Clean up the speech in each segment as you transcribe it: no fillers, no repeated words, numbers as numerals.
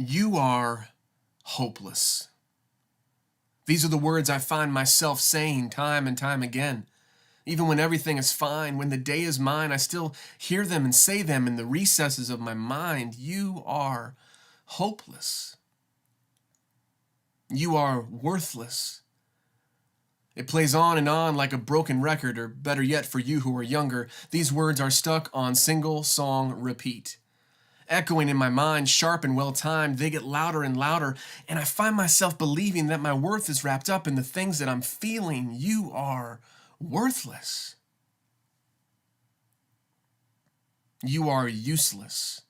You are hopeless. These are the words I find myself saying time and time again. Even when everything is fine, when the day is mine, I still hear them and say them in the recesses of my mind. You are hopeless. You are worthless. It plays on and on like a broken record, or better yet, for you who are younger, these words are stuck on single song repeat. Echoing in my mind, sharp and well-timed, they get louder and louder, and I find myself believing that my worth is wrapped up in the things that I'm feeling. You are worthless. You are useless.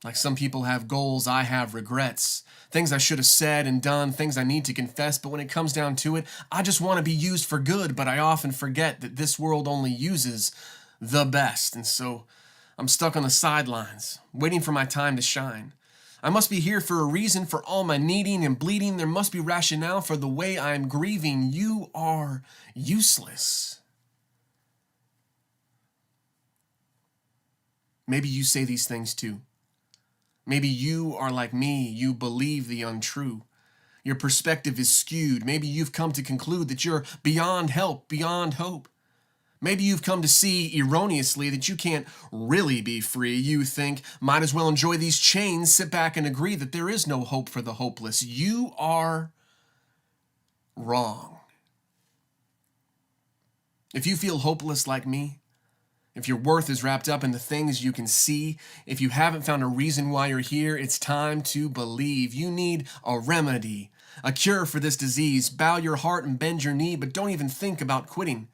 Like some people have goals, I have regrets. Things I should have said and done, things I need to confess, but when it comes down to it, I just want to be used for good, but I often forget that this world only uses the best, and so I'm stuck on the sidelines, waiting for my time to shine. I must be here for a reason, for all my needing and bleeding. There must be rationale for the way I am grieving. You are useless. Maybe you say these things too. Maybe you are like me, you believe the untrue. Your perspective is skewed. Maybe you've come to conclude that you're beyond help, beyond hope. Maybe you've come to see erroneously that you can't really be free. You think, might as well enjoy these chains, sit back and agree that there is no hope for the hopeless. You are wrong. If you feel hopeless like me, if your worth is wrapped up in the things you can see, if you haven't found a reason why you're here, it's time to believe. You need a remedy, a cure for this disease. Bow your heart and bend your knee, but don't even think about quitting.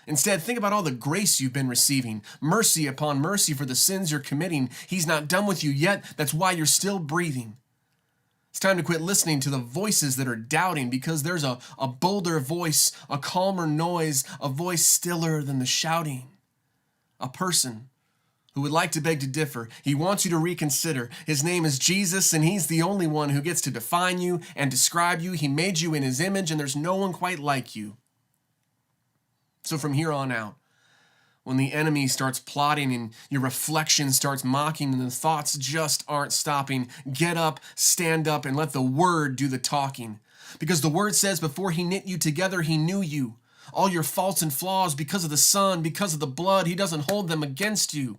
Instead, think about all the grace you've been receiving, mercy upon mercy for the sins you're committing. He's not done with you yet. That's why you're still breathing. It's time to quit listening to the voices that are doubting, because there's a bolder voice, a calmer noise, a voice stiller than the shouting. A person who would like to beg to differ. He wants you to reconsider. His name is Jesus, and he's the only one who gets to define you and describe you. He made you in his image, and there's no one quite like you. So from here on out, when the enemy starts plotting and your reflection starts mocking and the thoughts just aren't stopping, get up, stand up, and let the word do the talking. Because the word says before he knit you together, he knew you. All your faults and flaws, because of the Son, because of the blood, he doesn't hold them against you.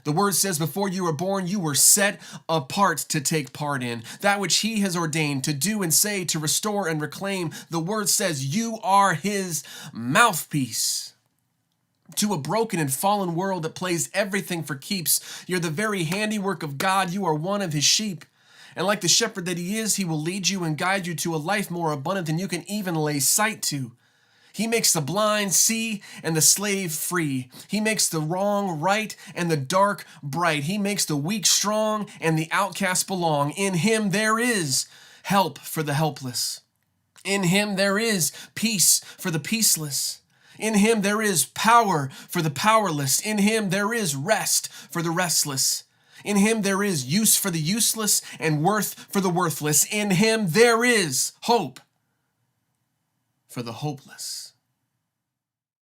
The word says before you were born, you were set apart to take part in that which he has ordained to do and say, to restore and reclaim. The word says you are his mouthpiece. To a broken and fallen world that plays everything for keeps, you're the very handiwork of God. You are one of his sheep. And like the shepherd that he is, he will lead you and guide you to a life more abundant than you can even lay sight to. He makes the blind see and the slave free. He makes the wrong right and the dark bright. He makes the weak strong and the outcast belong. In him there is help for the helpless. In him there is peace for the peaceless. In him there is power for the powerless. In him there is rest for the restless. In him there is use for the useless and worth for the worthless. In him there is hope for the hopeless.